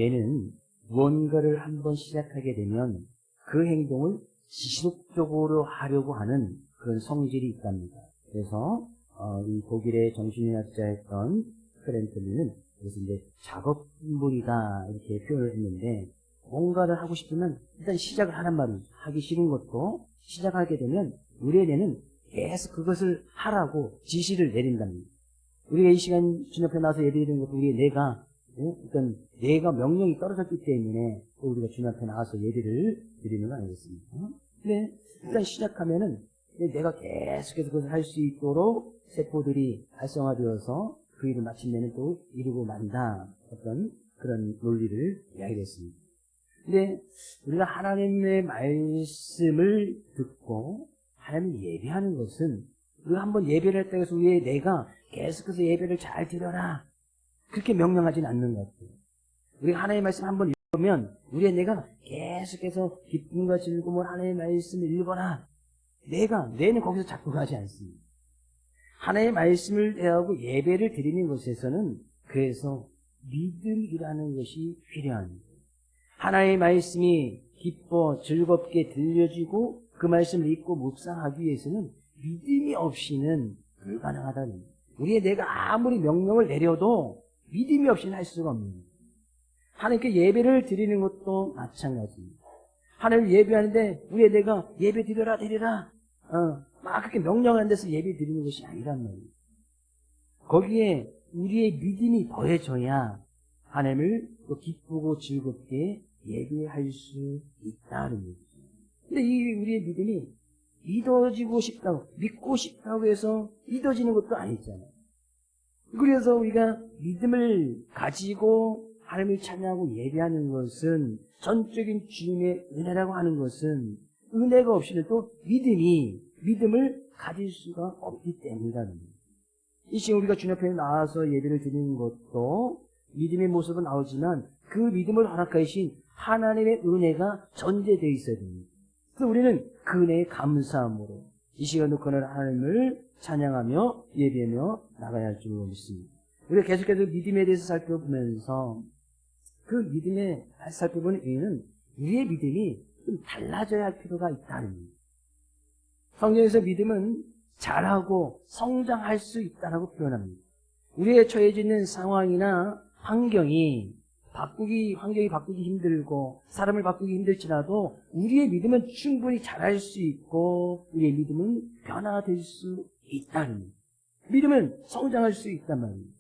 뇌는 무언가를 한번 시작하게 되면 그 행동을 지속적으로 하려고 하는 그런 성질이 있답니다. 그래서 이 독일의 정신의학자였던 크렌틀리는 그래서 이제 작업분이다 이렇게 표현을 했는데, 뭔가를 하고 싶으면 일단 시작을 하란 말이에요. 하기 싫은 것도 시작하게 되면 우리의 뇌는 계속 그것을 하라고 지시를 내린답니다. 우리가 이 시간 주님 앞에 나와서 예배드리는 것도 우리의 뇌가, 일단 뇌가 명령이 떨어졌기 때문에 우리가 주님 앞에 나와서 예배를 드리는 거 아니겠습니까? 근데 일단 시작하면은 내가 계속해서 그것을 할 수 있도록 세포들이 활성화되어서 그 일을 마침내는 또 이루고 만다. 어떤 그런 논리를 이야기했습니다. 근데 우리가 하나님의 말씀을 듣고 하나님을 예배하는 것은, 우리가 한번 예배를 했다고 해서 우리의 내가 계속해서 예배를 잘 드려라 그렇게 명령하지는 않는 것 같아요. 우리가 하나님의 말씀 한번 읽으면 우리의 내가 계속해서 기쁨과 즐거움을 하나님의 말씀을 읽어라. 뇌는 거기서 자꾸 가지 않습니다. 하나님의 말씀을 대하고 예배를 드리는 것에서는 그래서 믿음이라는 것이 필요합니다. 하나님의 말씀이 기뻐 즐겁게 들려지고 그 말씀을 읽고 묵상하기 위해서는 믿음이 없이는 불가능하다는 거예요. 우리의 내가 아무리 명령을 내려도 믿음이 없이는 할 수가 없는 거예요. 하나님께 예배를 드리는 것도 마찬가지입니다. 하나님을 예배하는데 우리의 내가 예배 드려라 막 그렇게 명령하는 데서 예배 드리는 것이 아니란 말이에요. 거기에 우리의 믿음이 더해져야 하나님을 또 기쁘고 즐겁게 예배할 수 있다는 거죠. 근데 이 우리의 믿음이 믿어지고 싶다고, 믿고 싶다고 해서 믿어지는 것도 아니잖아요. 그래서 우리가 믿음을 가지고 하나님을 찬양하고 예배하는 것은, 전적인 주님의 은혜라고 하는 것은 은혜가 없이는 또 믿음을 가질 수가 없기 때문이라는 거예요. 이 시간 우리가 주님 앞에 나와서 예배를 드리는 것도 믿음의 모습은 나오지만 그 믿음을 허락하신 하나님의 은혜가 전제되어 있어야 됩니다. 그래서 우리는 그 은혜에 감사함으로 이 시간 놓고는 하나님을 찬양하며 예배하며 나가야 할 줄로 믿습니다. 우리가 계속해서 믿음에 대해서 살펴보면서 그 믿음에 살펴보는 의미는 우리의 믿음이 좀 달라져야 할 필요가 있다는 겁니다. 성경에서 믿음은 자라고 성장할 수 있다고 표현합니다. 우리의 처해져 있는 상황이나 환경이 바꾸기 힘들고 사람을 바꾸기 힘들지라도 우리의 믿음은 충분히 자랄 수 있고 우리의 믿음은 변화될 수 있다는 겁니다. 믿음은 성장할 수 있단 말입니다.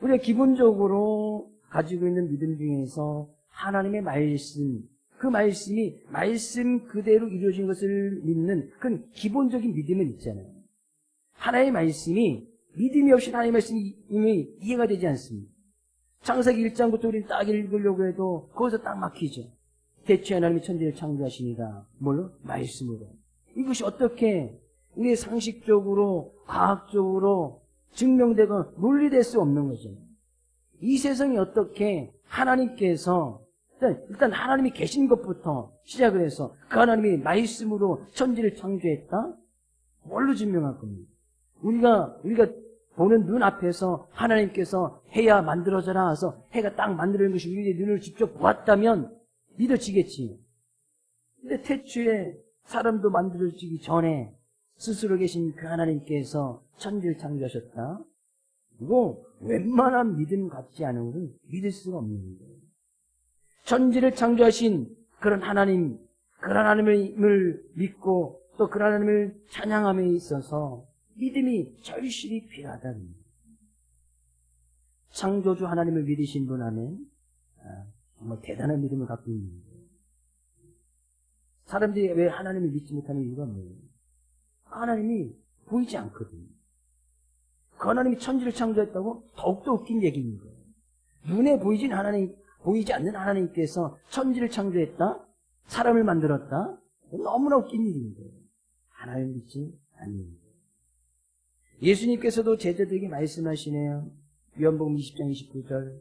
우리가 기본적으로 가지고 있는 믿음 중에서 하나님의 말씀, 그 말씀이 말씀 그대로 이루어진 것을 믿는 그런 기본적인 믿음은 있잖아요. 하나님의 말씀이 믿음이 없이 하나님의 말씀이 이해가 되지 않습니다. 창세기 1장부터 우리는 딱 읽으려고 해도 거기서 딱 막히죠. 대체 하나님이 천지를 창조하시니라. 뭘로? 말씀으로. 이것이 어떻게 우리의 상식적으로 과학적으로 증명되고 논리될 수 없는 거죠. 이 세상이 어떻게 하나님께서 일단 하나님이 계신 것부터 시작을 해서 그 하나님이 말씀으로 천지를 창조했다? 뭘로 증명할 겁니까? 우리가 보는 눈 앞에서 하나님께서 해야 만들어져라 해서 해가 딱 만들어진 것이 우리의 눈을 직접 보았다면 믿어지겠지. 근데 태초에 사람도 만들어지기 전에 스스로 계신 그 하나님께서 천지를 창조하셨다? 이거 웬만한 믿음 같지 않은 것은 믿을 수가 없는 거예요. 천지를 창조하신 그런 하나님을 믿고 또 그 하나님을 찬양함에 있어서 믿음이 절실히 필요하다는 거예요. 창조주 하나님을 믿으신 분 안에 정말 대단한 믿음을 갖고 있는 거예요. 사람들이 왜 하나님을 믿지 못하는 이유가 뭐예요? 하나님이 보이지 않거든요. 그 하나님이 천지를 창조했다고 더욱더 웃긴 얘기인 거예요. 눈에 보이지 않는 하나님께서 천지를 창조했다? 사람을 만들었다? 너무나 웃긴 일인 거예요. 하나님을 믿지 않는 거예요. 예수님께서도 제자들에게 말씀하시네요. 요한복음 20장 29절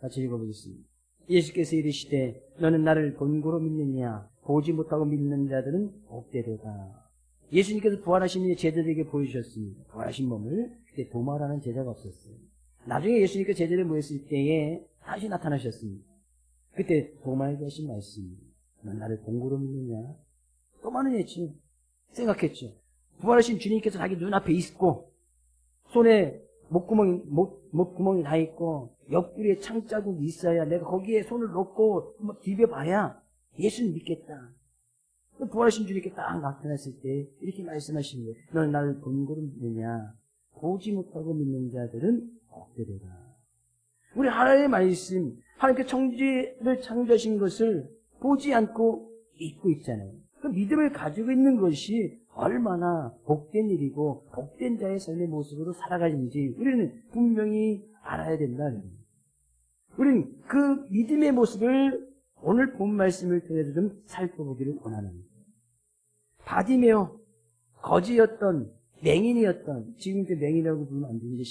같이 읽어보겠습니다. 예수께서 이르시되 너는 나를 본고로 믿느냐? 보지 못하고 믿는 자들은 복되도다. 예수님께서 부활하신 후에 제자들에게 보여주셨습니다. 부활하신 몸을. 그때 도마라는 제자가 없었어요. 나중에 예수님께서 제자들 모였을 때에 다시 나타나셨습니다. 그때 도마에게 하신 말씀이 넌 나를 동고로 믿느냐? 도마는 했지. 생각했죠. 부활하신 주님께서 자기 눈앞에 있고 손에 목구멍이 다 있고 옆구리에 창자국이 있어야 내가 거기에 손을 넣고 비벼봐야 예수를 믿겠다. 부활하신 주님께 딱 나타났을 때 이렇게 말씀하신 거예요. 너는 나를 본고로 믿느냐? 보지 못하고 믿는 자들은 헛되리라. 우리 하나님의 말씀, 하나님께 천지를 창조하신 것을 보지 않고 믿고 있잖아요. 그 믿음을 가지고 있는 것이 얼마나 복된 일이고 복된 자의 삶의 모습으로 살아가는지 우리는 분명히 알아야 된다. 우리는 그 믿음의 모습을 오늘 본 말씀을 통해서 좀 살펴보기를 원하는 거예요. 바디메오, 거지였던, 맹인이었던, 지금 이제 맹인이라고 부르면 안 되는데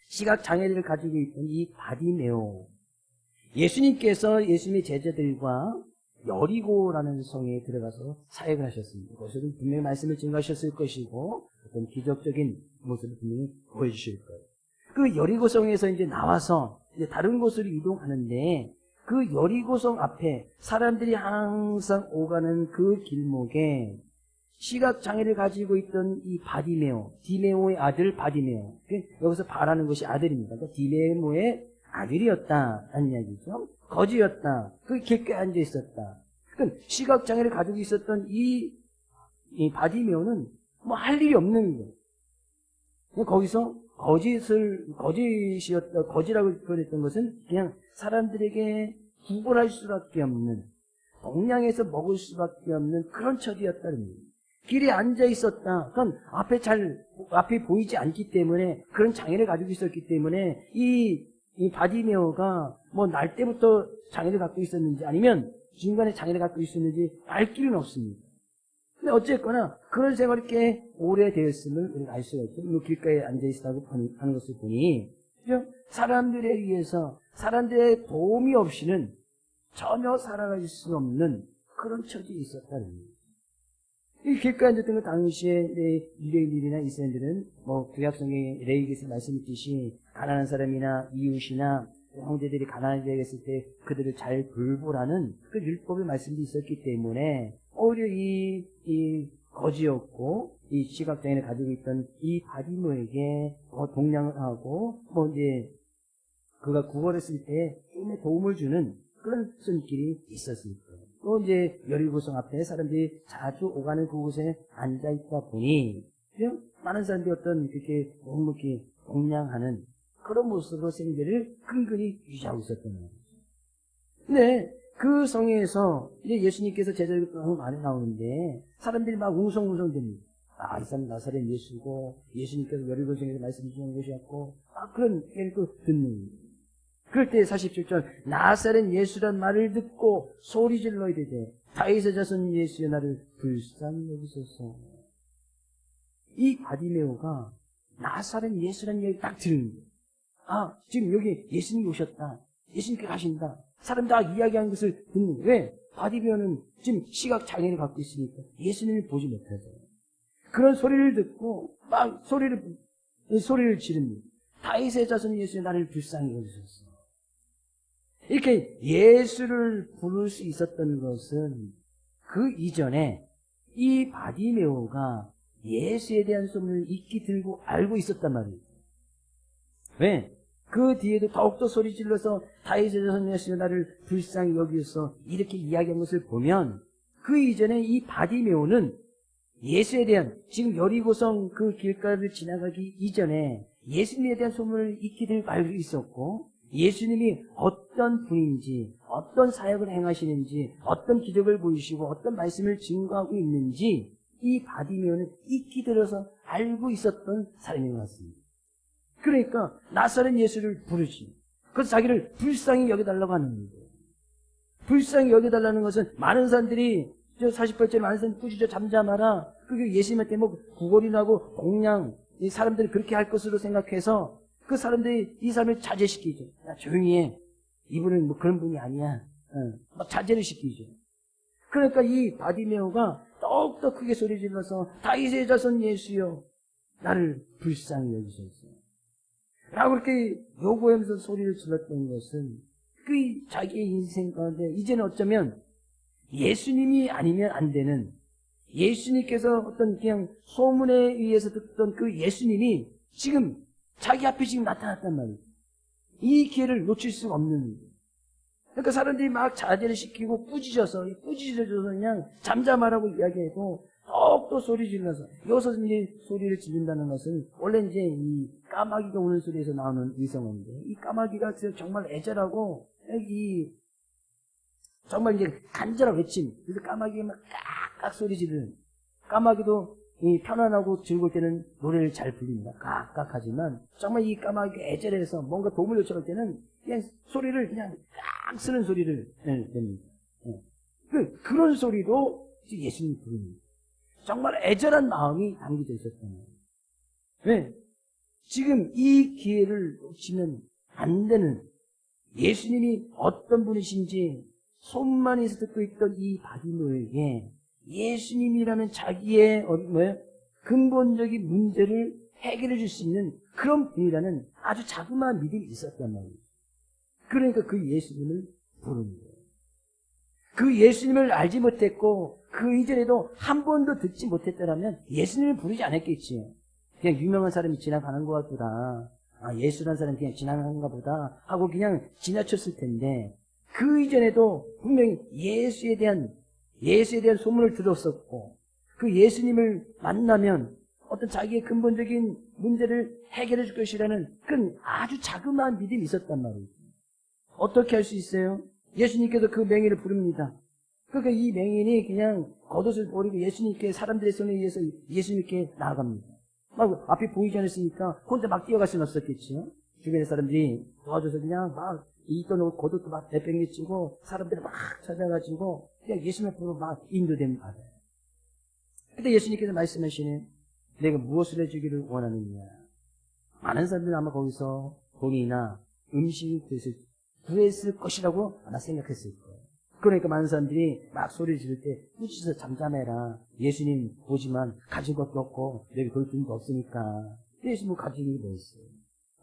시각장애를 가지고 있던 이 바디메오. 예수님께서 예수님의 제자들과 여리고라는 성에 들어가서 사역을 하셨습니다. 거기서는 분명히 말씀을 증거하셨을 것이고 어떤 기적적인 모습을 분명히 보여주실 거예요. 그 여리고성에서 이제 나와서 이제 다른 곳으로 이동하는데 그 여리고성 앞에 사람들이 항상 오가는 그 길목에 시각장애를 가지고 있던 이 바디메오, 디메오의 아들 바디메오. 여기서 바라는 것이 아들입니다. 그러니까 디메오의 아들이었다라는 이야기죠. 거지였다. 그 길가에 앉아 있었다. 그러니까 시각장애를 가지고 있었던 이 바디메오는 뭐 할 일이 없는 거예요. 거기서 거지라고 표현했던 것은 그냥 사람들에게 구걸할 수밖에 없는, 동양에서 먹을 수밖에 없는 그런 처지였다는 거예요. 길에 앉아 있었다. 그럼 앞에 보이지 않기 때문에 그런 장애를 가지고 있었기 때문에 이 바디메오가 뭐 날 때부터 장애를 갖고 있었는지 아니면 중간에 장애를 갖고 있었는지 알 길은 없습니다. 근데 어쨌거나 그런 생활이 꽤 오래되었음을 우리가 알 수가 있죠. 이 길가에 앉아있다고 하는 것을 보니 사람들에 의해서 사람들의 도움이 없이는 전혀 살아갈 수 없는 그런 처지에 있었다는 거예요. 이 길가에 앉았던 그 당시에 유대인들이나 이스라엘들은 뭐 구약성의 레위기에서 말씀했듯이 가난한 사람이나 이웃이나 형제들이 가난한 데에 있을 때 그들을 잘 돌보라는 그 율법의 말씀도 있었기 때문에 오히려 이 거지였고 이 시각장애를 가지고 있던 이 바디모에게 동냥을 하고 뭐 이제 그가 구걸했을 때 조금의 도움을 주는 그런 손길이 있었습니다. 또 이제 여리고성 앞에 사람들이 자주 오가는 그곳에 앉아 있다 보니 많은 사람들이 어떤 그렇게 너무 이렇게 동냥하는 그런 모습으로 생계를 근근히 유지하고 있었던 거예요. 근데 그 성에서 이제 예수님께서 제자들이 너무 많이 나오는데 사람들이 막 웅성웅성 됩니다. 이 사람 나사렛 예수고 예수님께서 여리고성에서 말씀 주신 것이었고 그런 얘기를 또 듣는 거예요. 그럴 때 47절 나사렛 예수란 말을 듣고 소리질러 이르되 다윗의 자손 예수여 나를 불쌍히 여기소서. 이 바디메오가 나사렛 예수란 얘기를 딱 들은 거예요. 지금 여기 예수님이 오셨다. 예수님께 가신다. 사람 다 이야기하는 것을 듣는 거예요. 왜? 바디메오는 지금 시각 장애를 갖고 있으니까 예수님을 보지 못해서 그런 소리를 듣고 막 소리를 지릅니다. 다윗의 자손 예수여 나를 불쌍히 여기소서. 이렇게 예수를 부를 수 있었던 것은 그 이전에 이 바디메오가 예수에 대한 소문을 익히 들고 알고 있었단 말이에요. 왜? 그 뒤에도 더욱더 소리 질러서 다윗의 자손 예수여 나를 불쌍히 여기소서 이렇게 이야기한 것을 보면 그 이전에 이 바디메오는 예수에 대한 지금 여리고성 그 길가를 지나가기 이전에 예수님에 대한 소문을 익히 들고 알고 있었고 예수님이 어떤 분인지 어떤 사역을 행하시는지 어떤 기적을 보이시고 어떤 말씀을 증거하고 있는지 이 바디메오는 익히 들어서 알고 있었던 사람인 것 같습니다. 그러니까 나사렛 예수를 부르시. 그래서 자기를 불쌍히 여겨달라고 하는 거예요. 불쌍히 여겨달라는 것은 많은 사람들이 48절에 많은 사람들이 꾸짖어 잠잠하라. 그게 예수님한테 뭐 구걸이나고 공양 이 사람들이 그렇게 할 것으로 생각해서 그 사람들이 이 사람을 자제시키죠. 야 조용히 해. 이분은 뭐 그런 분이 아니야. 막 자제를 시키죠. 그러니까 이 바디메오가 더욱더 크게 소리 질러서 다윗의 자손 예수여 나를 불쌍히 여기소서. 라고 그렇게 요구하면서 소리를 질렀던 것은 그 자기의 인생 가운데 이제는 어쩌면 예수님이 아니면 안 되는, 예수님께서 어떤 그냥 소문에 의해서 듣던 그 예수님이 지금 자기 앞에 지금 나타났단 말이에요. 이 기회를 놓칠 수가 없는 거예요. 그러니까 사람들이 막 자제를 시키고 꾸짖어서 그냥 잠잠하라고 이야기해도 더욱더 소리 질러서, 여기서 이제 소리를 지른다는 것은 원래 이제 이 까마귀가 우는 소리에서 나오는 의성어인데, 이 까마귀가 정말 애절하고 정말 이제 간절한 외침, 그래서 까마귀가 막 깍깍 소리 지르는, 까마귀도 이 편안하고 즐거울 때는 노래를 잘 부릅니다. 깍깍하지만 정말 이 까마귀가 애절해서 뭔가 도움을 요청할 때는 그냥 소리를 그냥 깍 쓰는 소리를 냅니다. 그런 소리로 예수님이 부릅니다. 정말 애절한 마음이 담겨져 있었던 거예요. 왜? 지금 이 기회를 놓치면 안 되는, 예수님이 어떤 분이신지 소문만 해서 듣고 있던 이 바디모에게 예수님이라는 자기의 근본적인 문제를 해결해 줄 수 있는 그런 분이라는 아주 자그마한 믿음이 있었단 말이에요. 그러니까 그 예수님을 부르는 거예요. 그 예수님을 알지 못했고 그 이전에도 한 번도 듣지 못했더라면 예수님을 부르지 않았겠지. 그냥 유명한 사람이 지나가는 것 보다, 예수라는 사람이 그냥 지나가는가 보다 하고 그냥 지나쳤을 텐데, 그 이전에도 분명히 예수에 대한 소문을 들었었고, 그 예수님을 만나면 어떤 자기의 근본적인 문제를 해결해 줄 것이라는 그런 아주 자그마한 믿음이 있었단 말이죠. 어떻게 할 수 있어요? 예수님께서 그 맹인을 부릅니다. 그러니까 이 맹인이 그냥 겉옷을 버리고 예수님께, 사람들의 손에 의해서 예수님께 나아갑니다. 막 앞에 보이지 않았으니까 혼자 막 뛰어갈 수는 없었겠죠. 주변의 사람들이 도와줘서 그냥 막 있던 겉옷도 막 내팽개치고 사람들이 막 찾아가지고 그냥 예수님 앞으로 막 인도됨 받아요. 그때 예수님께서 말씀하시네. 내가 무엇을 해주기를 원하느냐. 많은 사람들은 아마 거기서 돈이나 음식을 구했을 것이라고 아마 생각했을 거예요. 그러니까 많은 사람들이 막 소리를 지를 때 꾸짖어서 잠잠해라. 예수님 보지만 가진 것도 없고 여기 돌tum도 없으니까. 예수님 가진 게 뭐 있어요.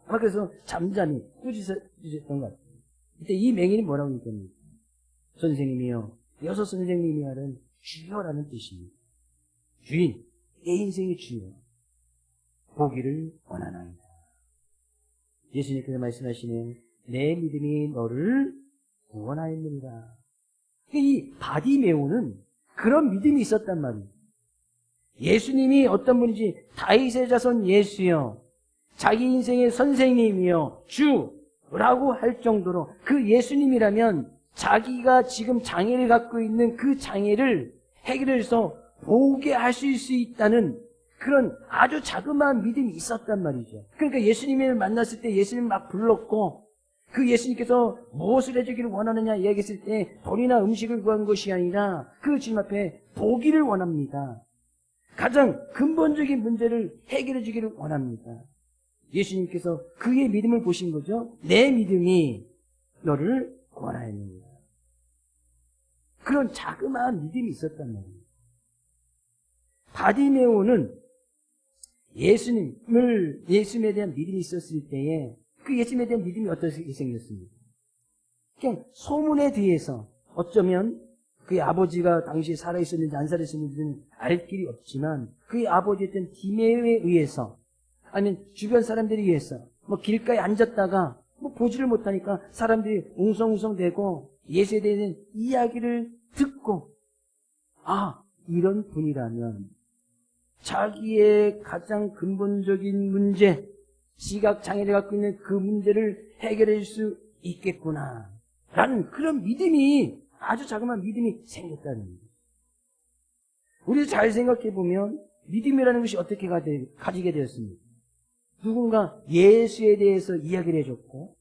아마 그래서 잠잠히 꾸짖었던 것 같아요. 이때 이 맹인이 뭐라고 얘기합니까? 선생님이요. 여섯 선생님이 말은 주여라는 뜻입니다. 주인, 내 인생의 주여. 보기를 원하나이다. 예수님께서 말씀하시는 내 믿음이 너를 구원하였느니라. 이 바디메오는 그런 믿음이 있었단 말이에요. 예수님이 어떤 분인지, 다윗의 자손 예수여, 자기 인생의 선생님이여, 주라고 할 정도로 그 예수님이라면 자기가 지금 장애를 갖고 있는 그 장애를 해결해서 보게 하실 수 있다는 그런 아주 자그마한 믿음이 있었단 말이죠. 그러니까 예수님을 만났을 때 예수님을 막 불렀고, 그 예수님께서 무엇을 해주기를 원하느냐 이야기했을 때 돈이나 음식을 구한 것이 아니라 그 주님 앞에 보기를 원합니다. 가장 근본적인 문제를 해결해 주기를 원합니다. 예수님께서 그의 믿음을 보신 거죠. 내 믿음이 너를 구원하였느니라. 그런 자그마한 믿음이 있었단 말이에요. 바디메오는 예수님에 대한 믿음이 있었을 때에 그 예수님에 대한 믿음이 어떻게 생겼습니까? 그냥 소문에 대해서 어쩌면 그의 아버지가 당시에 살아있었는지 안 살아있었는지는 알 길이 없지만 그의 아버지였던 디메오에 의해서, 아니면 주변 사람들에 의해서 뭐 길가에 앉았다가 뭐 보지를 못하니까 사람들이 웅성웅성대고 예수에 대한 이야기를 듣고, 이런 분이라면 자기의 가장 근본적인 문제, 시각장애를 갖고 있는 그 문제를 해결해 줄 수 있겠구나 라는 그런 믿음이, 아주 자그마한 믿음이 생겼다는 거예요. 우리도 잘 생각해 보면 믿음이라는 것이 어떻게 가지게 되었습니까? 누군가 예수에 대해서 이야기를 해줬고,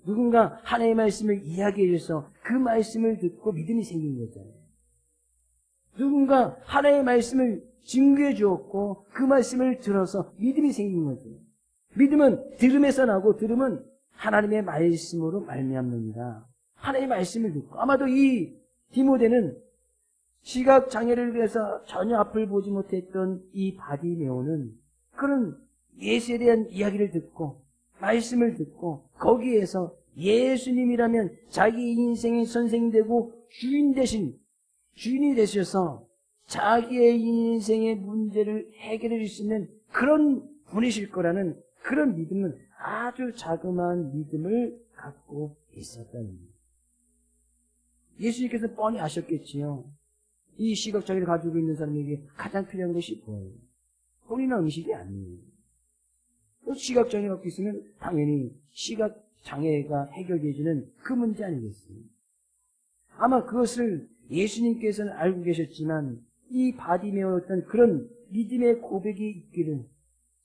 누군가 하나님의 말씀을 이야기해줘서 그 말씀을 듣고 믿음이 생긴 거잖아요. 누군가 하나님의 말씀을 증거해 주었고 그 말씀을 들어서 믿음이 생긴 거죠. 믿음은 들음에서 나고 들음은 하나님의 말씀으로 말미암느니라. 하나님의 말씀을 듣고, 아마도 이 디모데는 시각장애를 위해서 전혀 앞을 보지 못했던 이 바디메오는 그런 예수에 대한 이야기를 듣고 말씀을 듣고 거기에서 예수님이라면 자기 인생의 선생이 되고 주인이 되셔서 자기의 인생의 문제를 해결해 줄 수 있는 그런 분이실 거라는 그런 믿음은 아주 자그마한 믿음을 갖고 있었다는 겁니다. 예수님께서 뻔히 아셨겠지요. 이 시각장애를 가지고 있는 사람에게 가장 필요한 것이 뭐예요? 폰이나 음식이 아니에요. 시각장애 갖고 있으면 당연히 시각장애가 해결되어지는 그 문제 아니겠어요? 아마 그것을 예수님께서는 알고 계셨지만 이 바디메어였던 그런 믿음의 고백이 있기를,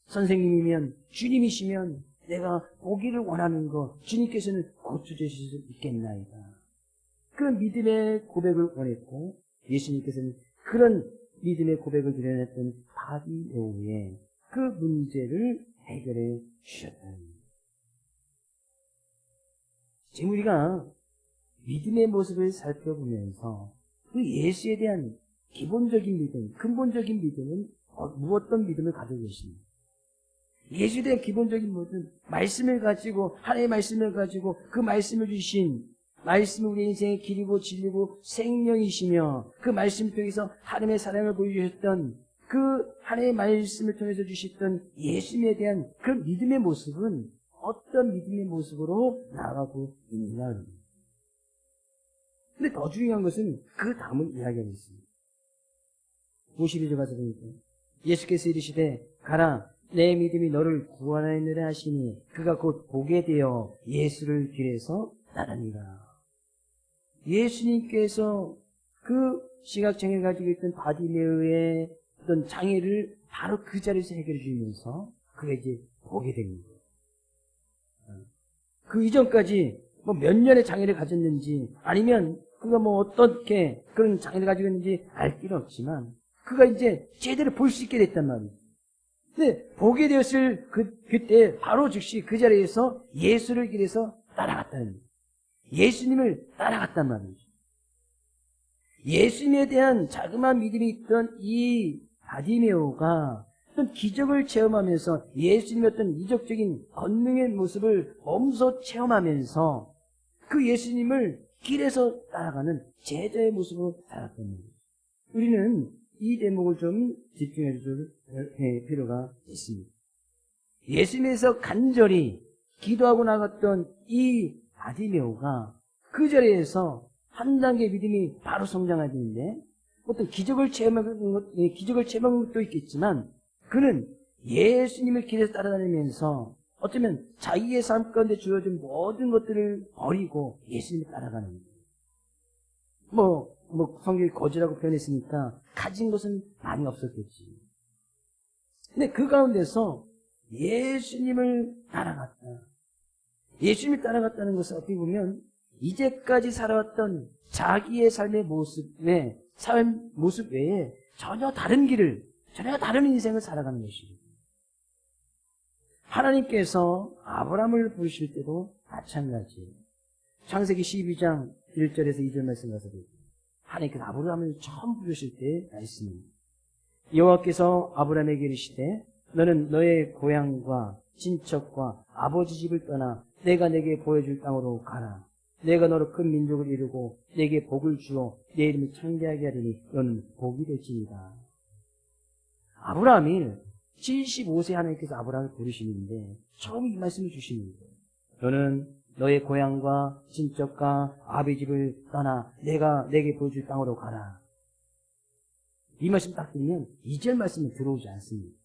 선생님이면 주님이시면 내가 보기를 원하는 것 주님께서는 고쳐주실 수 있겠나이다. 그런 믿음의 고백을 원했고 예수님께서는 그런 믿음의 고백을 드러냈던 바디메오의 그 문제를 해결해 주셨다. 지금 우리가 믿음의 모습을 살펴보면서 그 예수에 대한 기본적인 믿음, 근본적인 믿음은 무엇던 믿음을 가지고 계십니까? 예수에 대한 기본적인 모든 말씀을 가지고, 하나님의 말씀을 가지고 그 말씀을 주신 말씀이 우리 인생의 길이고 진리고 생명이시며 그 말씀을 통해서 하나님의 사랑을 보여주셨던 그 하나님의 말씀을 통해서 주셨던 예수님에 대한 그런 믿음의 모습은 어떤 믿음의 모습으로 나아가고 있느냐. 근데 더 중요한 것은 그 다음을 이야기하고 있습니다. 52절 가서 보니까 예수께서 이르시되 가라 내 믿음이 너를 구원하였느라 하시니 그가 곧 보게 되어 예수를 길에서 따르니라. 예수님께서 그 시각장애를 가지고 있던 바디메어의 어떤 장애를 바로 그 자리에서 해결해 주면서 그가 이제 보게 된 거예요. 그 이전까지 뭐 몇 년의 장애를 가졌는지 아니면 그가 뭐 어떻게 그런 장애를 가지고 있는지 알 필요 없지만 그가 이제 제대로 볼 수 있게 됐단 말이에요. 근데 보게 되었을 그때 바로 즉시 그 자리에서 예수를 길에서 따라갔다는 거예요. 예수님을 따라갔단 말이죠. 예수님에 대한 자그마한 믿음이 있던 이 바디메오가 어떤 기적을 체험하면서 예수님의 어떤 이적적인 권능의 모습을 몸소 체험하면서 그 예수님을 길에서 따라가는 제자의 모습으로 따라갔다는 거예요. 우리는 이 대목을 좀 집중해 줄 필요가 있습니다. 예수님에서 간절히 기도하고 나갔던 이 바디메오가 그 자리에서 한 단계 믿음이 바로 성장하는데 어떤 기적을 체험한 것도 있겠지만 그는 예수님을 길에서 따라다니면서 어쩌면 자기의 삶 가운데 주어진 모든 것들을 버리고 예수님을 따라가는 거예요. 성경이 거지라고 표현했으니까 가진 것은 많이 없었겠지. 근데 그 가운데서 예수님을 따라갔다. 예수님을 따라갔다는 것은 어떻게 보면 이제까지 살아왔던 자기의 삶의 모습 외에 전혀 다른 길을, 전혀 다른 인생을 살아가는 것입니다. 하나님께서 아브라함을 부르실 때도 마찬가지예요. 창세기 12장 1절에서 2절 말씀 가서 보세요. 하나님께서 아브라함을 처음 부르실 때 말씀입니다. 여호와께서 아브라함에게 이르시되 너는 너의 고향과 친척과 아버지 집을 떠나 내가 내게 보여줄 땅으로 가라. 내가 너로 큰 민족을 이루고 내게 복을 주어 내 이름이 창대하게 하리니 너는 복이 될지니라. 아브라함이 75세 하나님께서 아브라함을 부르시는데 처음 이 말씀을 주시는 거예요. 너는 너의 고향과 친척과 아버지 집을 떠나 내가 내게 보여줄 땅으로 가라. 이 말씀 딱 들으면 2절 말씀은 들어오지 않습니다.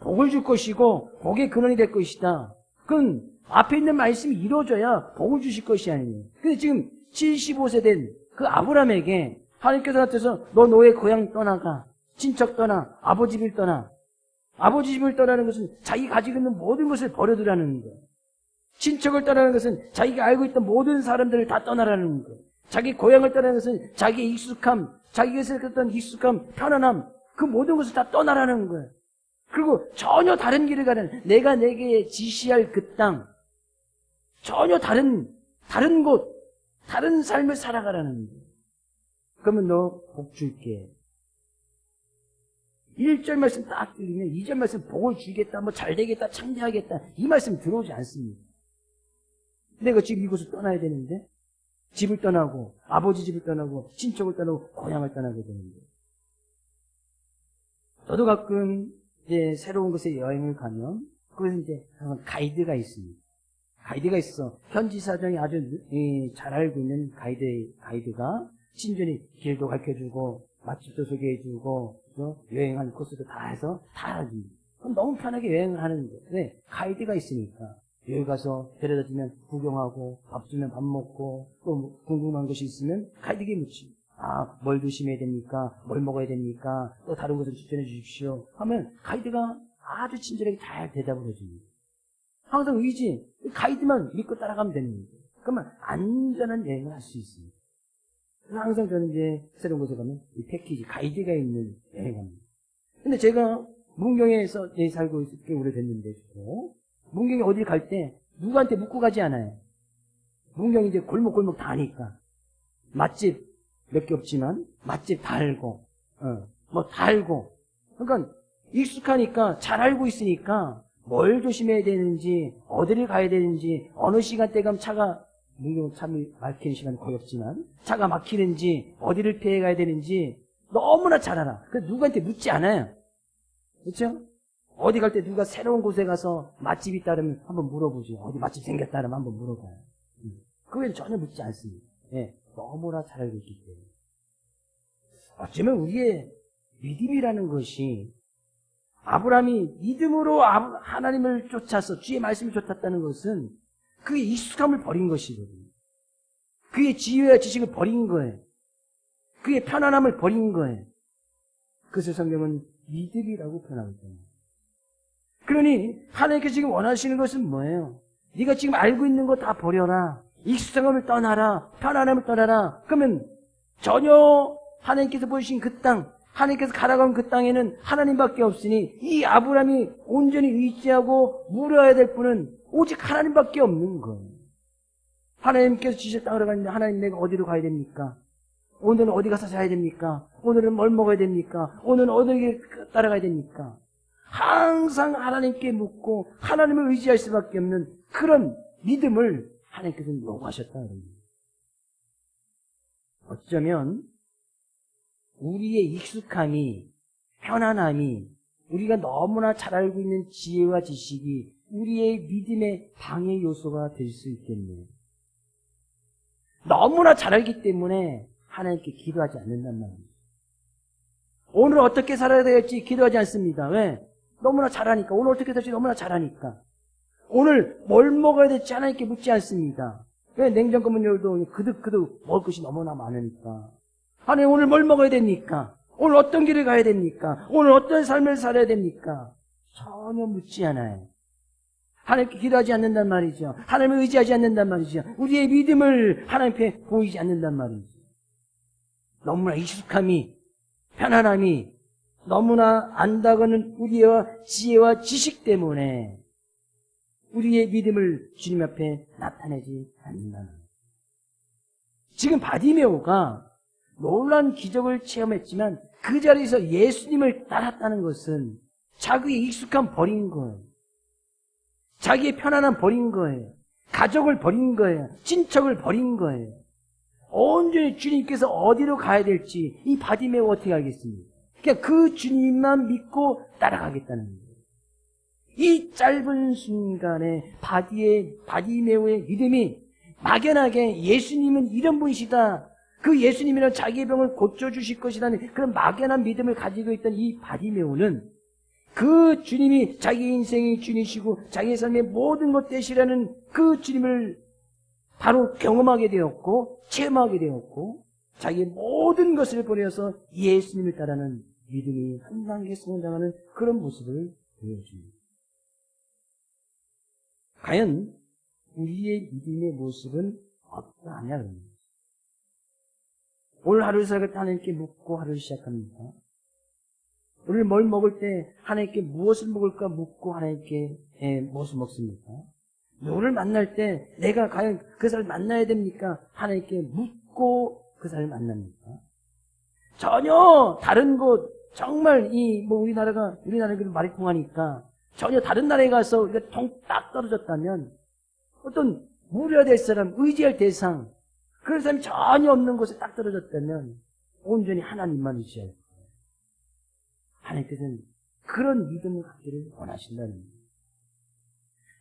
복을 줄 것이고 복의 근원이 될 것이다. 그건 앞에 있는 말씀이 이루어져야 복을 주실 것이 아니에요. 근데 지금 75세 된 그 아브라함에게 하나님께서 나타나서 너 너의 고향 떠나가, 친척 떠나, 아버지 집을 떠나. 아버지 집을 떠나는 것은 자기 가지고 있는 모든 것을 버려두라는 거예요. 친척을 떠나는 것은 자기가 알고 있던 모든 사람들을 다 떠나라는 거예요. 자기 고향을 떠나는 것은 자기의 익숙함, 자기가 생각했던 익숙함, 편안함, 그 모든 것을 다 떠나라는 거예요. 그리고 전혀 다른 길을 가는 내가 내게 지시할 그 땅, 전혀 다른 곳, 다른 삶을 살아가라는 거예요. 그러면 너 복 줄게. 1절 말씀 딱 들리면 2절 말씀 복을 주겠다, 뭐 잘 되겠다, 창대하겠다, 이 말씀 들어오지 않습니다. 내가 지금 이곳을 떠나야 되는데, 집을 떠나고, 아버지 집을 떠나고, 친척을 떠나고, 고향을 떠나게 되는데. 저도 가끔 이제 새로운 곳에 여행을 가면, 거기서 이제 가이드가 있습니다. 가이드가 있어. 현지 사정이 아주 잘 알고 있는 가이드가 친절히 길도 가르쳐주고, 맛집도 소개해주고, 여행하는 코스도 다 해서 다 알줍니다. 그럼 너무 편하게 여행을 하는데, 왜? 가이드가 있으니까. 여기 가서 데려다 주면 구경하고, 밥 주면 밥 먹고, 또 궁금한 것이 있으면 가이드에게 묻지. 아, 뭘 조심해야 됩니까? 뭘 먹어야 됩니까? 또 다른 것을 추천해 주십시오. 하면 가이드가 아주 친절하게 잘 대답을 해줍니다. 항상 의지, 가이드만 믿고 따라가면 되는 거예요. 그러면 안전한 여행을 할 수 있습니다. 항상 저는 이제 새로운 곳에 가면 이 패키지, 가이드가 있는 여행을 합니다. 근데 제가 문경에서 살고 있을 게 오래됐는데, 문경에 어딜 갈 때 누구한테 묻고 가지 않아요. 문경이 이제 골목골목 다 아니까. 맛집 몇 개 없지만 맛집 다 알고, 뭐 다 알고. 그러니까 익숙하니까 잘 알고 있으니까 뭘 조심해야 되는지, 어디를 가야 되는지, 어느 시간대 가면 차가, 문경은 차 막히는 시간이 거의 없지만 차가 막히는지, 어디를 피해 가야 되는지 너무나 잘 알아. 그래서 누구한테 묻지 않아요. 그렇죠? 어디 갈 때 누가 새로운 곳에 가서 맛집이 있다면 한번 물어보죠. 어디 맛집 생겼다면 한번 물어봐요. 그건 전혀 묻지 않습니다. 예, 너무나 잘 알고 있기 때문에. 어쩌면 우리의 믿음이라는 것이, 아브라함이 믿음으로 하나님을 쫓아서 주의 말씀을 쫓았다는 것은 그의 익숙함을 버린 것이거든요. 그의 지혜와 지식을 버린 거예요. 그의 편안함을 버린 거예요. 그래서 성경은 믿음이라고 표현하고 있잖아요. 그러니 하나님께서 지금 원하시는 것은 뭐예요? 네가 지금 알고 있는 거 다 버려라. 익숙함을 떠나라. 편안함을 떠나라. 그러면 전혀 하나님께서 보여주신 그 땅, 하나님께서 가라간 그 땅에는 하나님밖에 없으니 이 아브라함이 온전히 의지하고 물어야 될 분은 오직 하나님밖에 없는 거예요. 하나님께서 주실 땅으로 가는데 하나님 내가 어디로 가야 됩니까? 오늘은 어디 가서 자야 됩니까? 오늘은 뭘 먹어야 됩니까? 오늘은 어디에 따라가야 됩니까? 항상 하나님께 묻고 하나님을 의지할 수밖에 없는 그런 믿음을 하나님께서 요구하셨다는 겁니다. 어쩌면 우리의 익숙함이, 편안함이, 우리가 너무나 잘 알고 있는 지혜와 지식이 우리의 믿음의 방해 요소가 될 수 있겠네요. 너무나 잘 알기 때문에 하나님께 기도하지 않는단 말이에요. 오늘 어떻게 살아야 될지 기도하지 않습니다. 왜? 너무나 잘하니까. 오늘 어떻게 될지 너무나 잘하니까. 오늘 뭘 먹어야 될지 하나님께 묻지 않습니다. 왜? 냉장고 문 열도 그득그득 먹을 것이 너무나 많으니까. 하나님 오늘 뭘 먹어야 됩니까? 오늘 어떤 길을 가야 됩니까? 오늘 어떤 삶을 살아야 됩니까? 전혀 묻지 않아요. 하나님께 기도하지 않는단 말이죠. 하나님을 의지하지 않는단 말이죠. 우리의 믿음을 하나님 앞에 보이지 않는단 말이죠. 너무나 익숙함이, 편안함이, 너무나 안다고는 우리의 지혜와 지식 때문에 우리의 믿음을 주님 앞에 나타내지 않는다는 거예요. 지금 바디메오가 놀라운 기적을 체험했지만 그 자리에서 예수님을 따랐다는 것은 자기의 익숙함 버린 거예요. 자기의 편안함 버린 거예요. 가족을 버린 거예요. 친척을 버린 거예요. 온전히 주님께서 어디로 가야 될지 이 바디메오 어떻게 알겠습니까? 그냥 그 주님만 믿고 따라가겠다는 거예요. 이 짧은 순간에 바디메오의 믿음이 막연하게 예수님은 이런 분이시다. 그 예수님이란 자기의 병을 고쳐주실 것이라는 그런 막연한 믿음을 가지고 있던 이 바디메오는 그 주님이 자기 인생의 주님이시고 자기의 삶의 모든 것 되시라는 그 주님을 바로 경험하게 되었고 체험하게 되었고 자기의 모든 것을 버려서 예수님을 따르는 믿음이 한 단계 성장하는 그런 모습을 보여줍니다. 과연 우리의 믿음의 모습은 어떠하냐 그럽니다. 오늘 하루를 살아갈 때 하나님께 묻고 하루를 시작합니다. 오늘 뭘 먹을 때 하나님께 무엇을 먹을까 묻고 하나님께 무엇을 먹습니까? 누구를 만날 때 내가 과연 그 사람을 만나야 됩니까? 하나님께 묻고 그 사람을 만납니까? 전혀 다른 곳, 정말 우리나라가 그래도 말이 통하니까 전혀 다른 나라에 가서 우리가 딱 떨어졌다면 어떤 물어야 될 사람, 의지할 대상, 그런 사람이 전혀 없는 곳에 딱 떨어졌다면 온전히 하나님만 의지할 거예요. 하나님께서는 그런 믿음을 갖기를 원하신다는 거예요.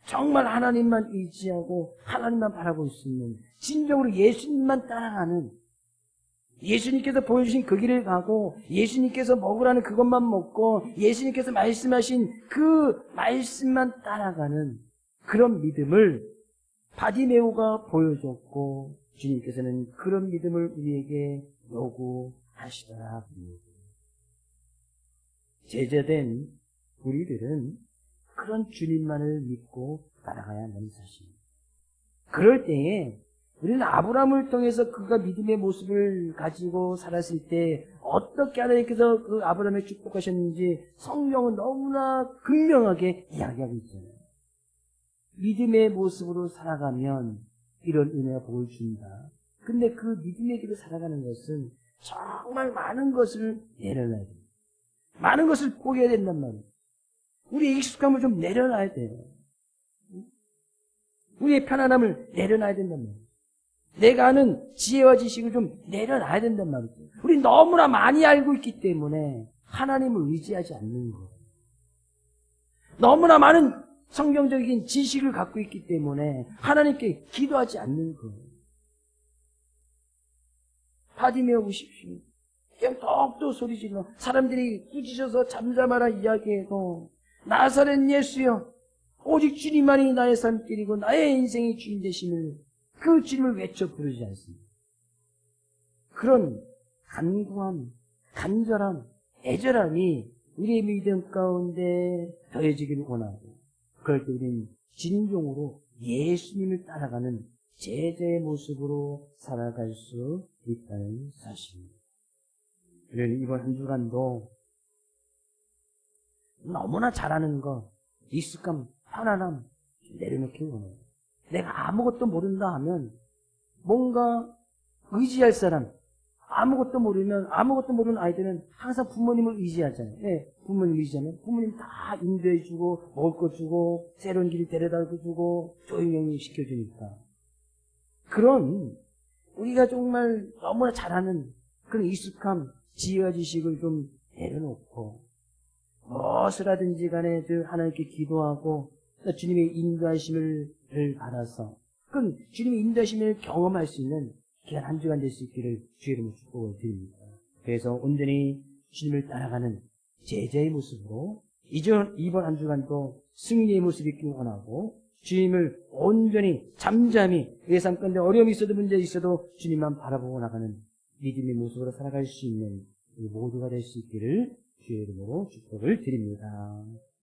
정말 하나님만 의지하고 하나님만 바라볼 수 있는, 진정으로 예수님만 따라가는, 예수님께서 보여주신 그 길을 가고 예수님께서 먹으라는 그것만 먹고 예수님께서 말씀하신 그 말씀만 따라가는 그런 믿음을 바디메오가 보여줬고, 주님께서는 그런 믿음을 우리에게 요구하시더라. 제자된 우리들은 그런 주님만을 믿고 따라가야 한다는 사실입니다. 그럴 때에 우리는 아브라함을 통해서 그가 믿음의 모습을 가지고 살았을 때 어떻게 하나님께서 그 아브라함을 축복하셨는지 성경은 너무나 극명하게 이야기하고 있잖아요. 믿음의 모습으로 살아가면 이런 은혜가 복을 준다. 근데 그 믿음의 길을 살아가는 것은 정말 많은 것을 내려놔야 됩니다. 많은 것을 포기해야 된단 말이에요. 우리의 익숙함을 좀 내려놔야 돼요. 우리의 편안함을 내려놔야 된단 말이에요. 내가 아는 지혜와 지식을 좀 내려놔야 된단 말이죠. 우리 너무나 많이 알고 있기 때문에 하나님을 의지하지 않는 거예요. 너무나 많은 성경적인 지식을 갖고 있기 때문에 하나님께 기도하지 않는 거예요. 바디메오 보십시오. 그냥 더욱더 소리질러 사람들이 꾸짖어서 잠잠하라 이야기해도 나사렛 예수여, 오직 주님만이 나의 삶길이고 나의 인생의 주인 되심을, 그 주님을 외쳐 부르지 않습니다. 그런 간구함, 간절함, 애절함이 우리의 믿음 가운데 더해지기를 원하고, 그럴 때 우리는 진정으로 예수님을 따라가는 제자의 모습으로 살아갈 수 있다는 사실입니다. 우리는 이번 한 주간도 너무나 잘하는 거, 익숙함, 편안함 내려놓기 원해요. 내가 아무것도 모른다 하면 뭔가 의지할 사람, 아무것도 모르는 아이들은 항상 부모님을 의지하잖아요. 네, 부모님 의지하면 부모님 다 인도해주고 먹을 거 주고 새로운 길을 데려다 주고 조용히 시켜주니까. 그런 우리가 정말 너무나 잘하는 그런 익숙함, 지혜와 지식을 좀 내려놓고 무엇을 하든지 간에 하나님께 기도하고 주님의 인도하심을 받아서 그 주님의 인도하심을 경험할 수 있는 귀한 한 주간 될 수 있기를 주의 이름으로 축복을 드립니다. 그래서 온전히 주님을 따라가는 제자의 모습으로 이번 한 주간도 승리의 모습을 있기 원하고, 주님을 온전히 잠잠히 내 삶 가운데 어려움이 있어도 문제 있어도 주님만 바라보고 나가는 믿음의 모습으로 살아갈 수 있는 모두가 될 수 있기를 주의 이름으로 축복을 드립니다.